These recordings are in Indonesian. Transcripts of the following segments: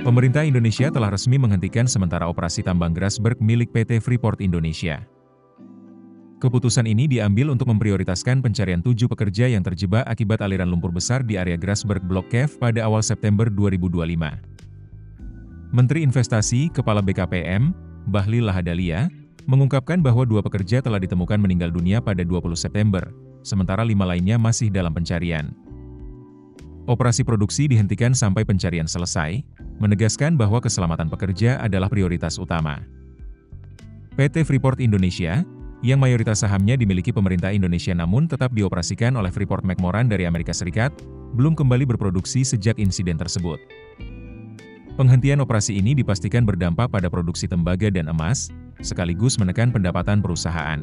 Pemerintah Indonesia telah resmi menghentikan sementara operasi tambang Grasberg milik PT Freeport Indonesia. Keputusan ini diambil untuk memprioritaskan pencarian 7 pekerja yang terjebak akibat aliran lumpur besar di area Grasberg Block Cave pada awal September 2025. Menteri Investasi, Kepala BKPM, Bahlil Lahadalia, mengungkapkan bahwa 2 pekerja telah ditemukan meninggal dunia pada 20 September, sementara 5 lainnya masih dalam pencarian. Operasi produksi dihentikan sampai pencarian selesai, menegaskan bahwa keselamatan pekerja adalah prioritas utama. PT Freeport Indonesia, yang mayoritas sahamnya dimiliki pemerintah Indonesia namun tetap dioperasikan oleh Freeport-McMoRan dari Amerika Serikat, belum kembali berproduksi sejak insiden tersebut. Penghentian operasi ini dipastikan berdampak pada produksi tembaga dan emas, sekaligus menekan pendapatan perusahaan.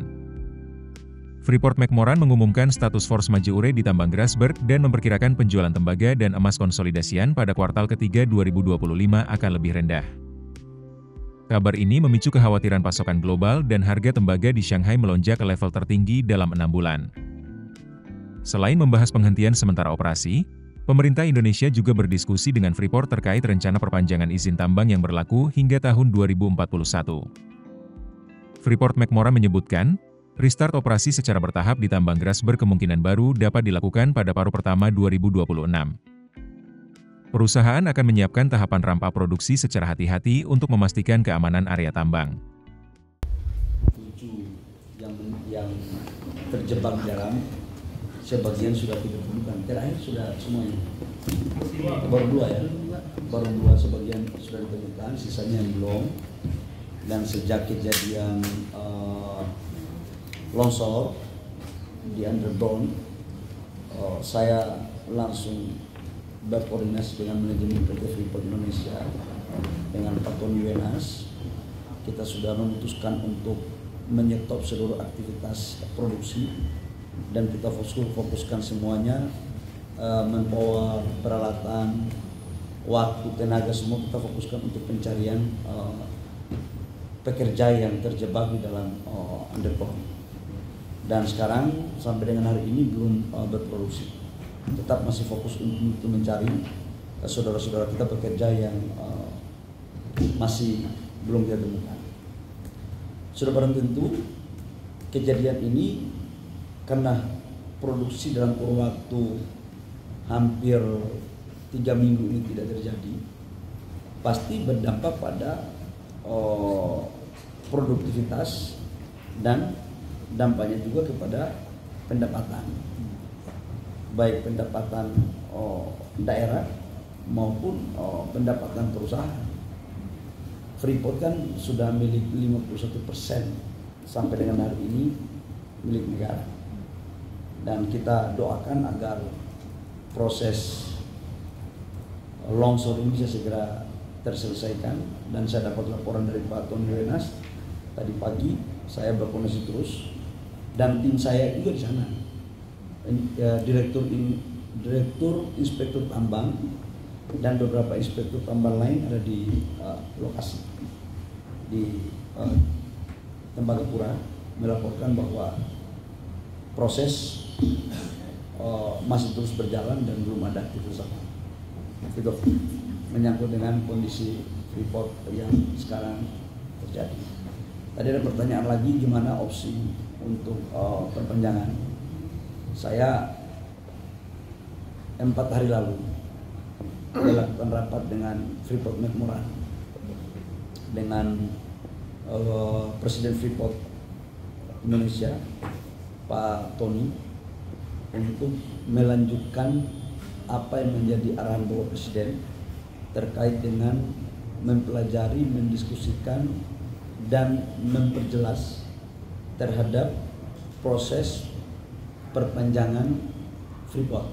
Freeport-McMoRan mengumumkan status force majeure di tambang Grasberg dan memperkirakan penjualan tembaga dan emas konsolidasian pada kuartal ketiga 2025 akan lebih rendah. Kabar ini memicu kekhawatiran pasokan global dan harga tembaga di Shanghai melonjak ke level tertinggi dalam 6 bulan. Selain membahas penghentian sementara operasi, pemerintah Indonesia juga berdiskusi dengan Freeport terkait rencana perpanjangan izin tambang yang berlaku hingga tahun 2041. Freeport-McMoRan menyebutkan, restart operasi secara bertahap di tambang Grasberg kemungkinan baru dapat dilakukan pada paruh pertama 2026. Perusahaan akan menyiapkan tahapan rampa produksi secara hati-hati untuk memastikan keamanan area tambang. 7 yang terjebak dalam, sebagian sudah kita temukan, terakhir sudah semuanya. Baru 2 ya, baru 2 sebagian sudah ditemukan, sisanya yang belum. Dan sejak kejadian longsor di underground, saya langsung berkoordinasi dengan manajemen PT Freeport Indonesia dengan Pak Tony Wenas. Kita sudah memutuskan untuk menyetop seluruh aktivitas produksi dan kita fokuskan semuanya, membawa peralatan, waktu, tenaga, semua kita fokuskan untuk pencarian pekerja yang terjebak di dalam underground. Dan sekarang sampai dengan hari ini belum berproduksi. Tetap masih fokus untuk mencari saudara-saudara kita pekerja yang masih belum kita temukan. Sudah barang tentu kejadian ini karena produksi dalam kurun waktu hampir 3 minggu ini tidak terjadi, pasti berdampak pada produktivitas dan dampaknya juga kepada pendapatan, baik pendapatan daerah maupun pendapatan perusahaan. Freeport kan sudah milik 51% sampai dengan hari ini milik negara. Dan kita doakan agar proses longsor ini bisa segera terselesaikan. Dan saya dapat laporan dari Pak Tony Wenas tadi pagi, saya berkoordinasi terus dan tim saya juga di sana. Direktur Inspektur Tambang dan beberapa inspektur tambang lain ada di lokasi di Tembagapura, melaporkan bahwa proses masih terus berjalan dan belum ada aktivitas apa. Itu menyangkut dengan kondisi Freeport yang sekarang terjadi. Tadi ada pertanyaan lagi, gimana opsi untuk perpanjangan. Saya 4 hari lalu melakukan rapat dengan Freeport-McMoRan dengan Presiden Freeport Indonesia Pak Tony untuk melanjutkan apa yang menjadi arahan Bapak Presiden terkait dengan mempelajari, mendiskusikan dan memperjelas terhadap proses perpanjangan Freeport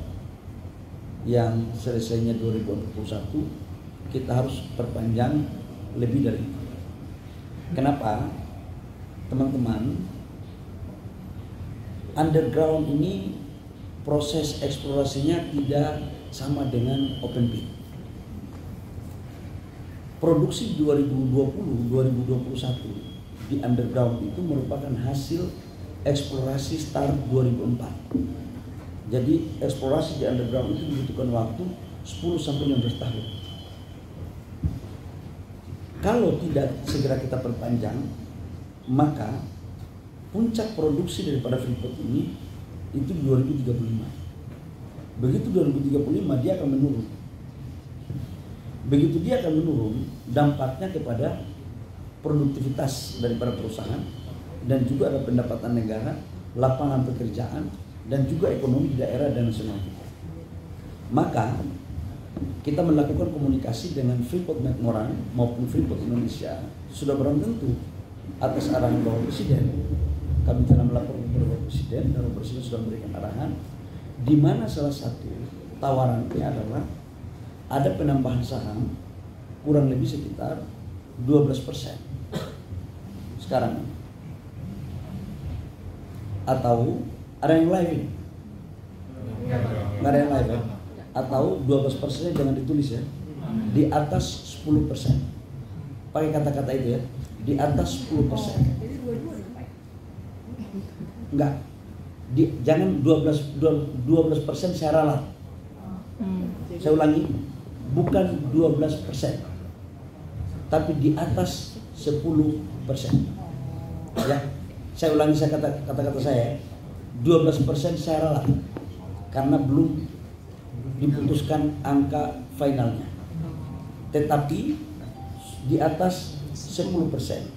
yang selesainya 2021, kita harus perpanjang lebih dari itu. Kenapa? Teman-teman, underground ini proses eksplorasinya tidak sama dengan open pit. Produksi 2020-2021 di underground itu merupakan hasil eksplorasi start 2004. Jadi eksplorasi di underground itu membutuhkan waktu 10-15 tahun. kalau tidak segera kita perpanjang, maka puncak produksi daripada Freeport ini itu 2035. Begitu 2035 dia akan menurun. Begitu dia akan menurun, dampaknya kepada produktivitas daripada perusahaan dan juga ada pendapatan negara, lapangan pekerjaan dan juga ekonomi di daerah dan nasional kita. Maka kita melakukan komunikasi dengan Freeport McMoran maupun Freeport Indonesia sudah barang tentu atas arahan Bapak Presiden. Kami telah melaporkan kepada Bapak Presiden dan Bapak Presiden sudah memberikan arahan, di mana salah satu tawarannya adalah ada penambahan saham kurang lebih sekitar 12% sekarang. Atau ada yang lain? Nggak ada yang lain ya? Atau 12% jangan ditulis ya, di atas 10%. Pakai kata-kata itu ya, di atas 10%. Enggak, jangan 12% saya ralat. Saya ulangi, bukan 12%, tapi di atas 10%. Ya, saya ulangi kata-kata saya, 12% saya ralat, karena belum diputuskan angka finalnya. Tetapi di atas 10%,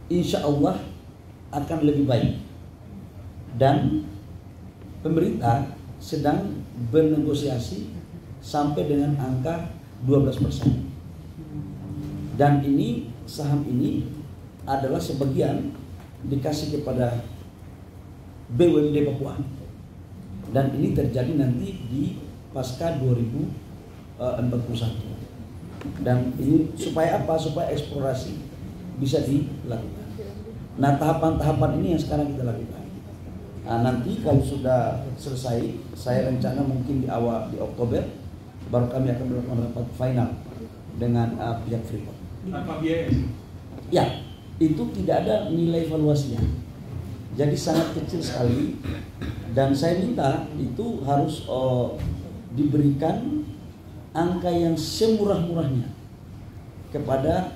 insya Allah akan lebih baik. Dan pemerintah sedang bernegosiasi sampai dengan angka 12%. Dan ini saham ini adalah sebagian dikasih kepada BUMD Papua. Dan ini terjadi nanti di pasca 2041. Dan ini supaya apa? Supaya eksplorasi bisa dilakukan. Nah, tahapan-tahapan ini yang sekarang kita lakukan. Nah, nanti kalau sudah selesai, saya rencana mungkin di Oktober baru kami akan melakukan rapat final dengan pihak Freeport. Tanpa biaya? Ya, itu tidak ada nilai evaluasinya. Jadi sangat kecil sekali. Dan saya minta itu harus diberikan angka yang semurah-murahnya kepada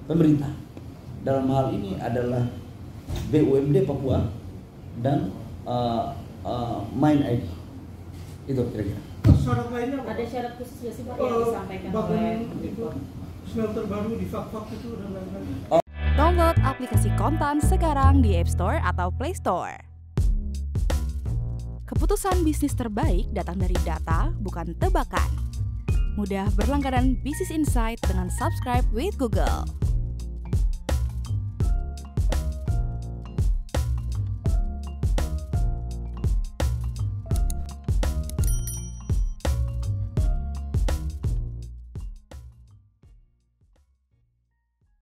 pemerintah. Dalam hal ini adalah BUMD Papua dan Main ID. Itu kira-kira. Syarat lainnya apa? Ada syarat khusus nggak sih Pak yang disampaikan oleh Freeport? Smelter baru di Fak-Fak itu dan lain-lain. Download aplikasi Kontan sekarang di App Store atau Play Store. Keputusan bisnis terbaik datang dari data, bukan tebakan. Mudah berlangganan Business Insight dengan subscribe with Google.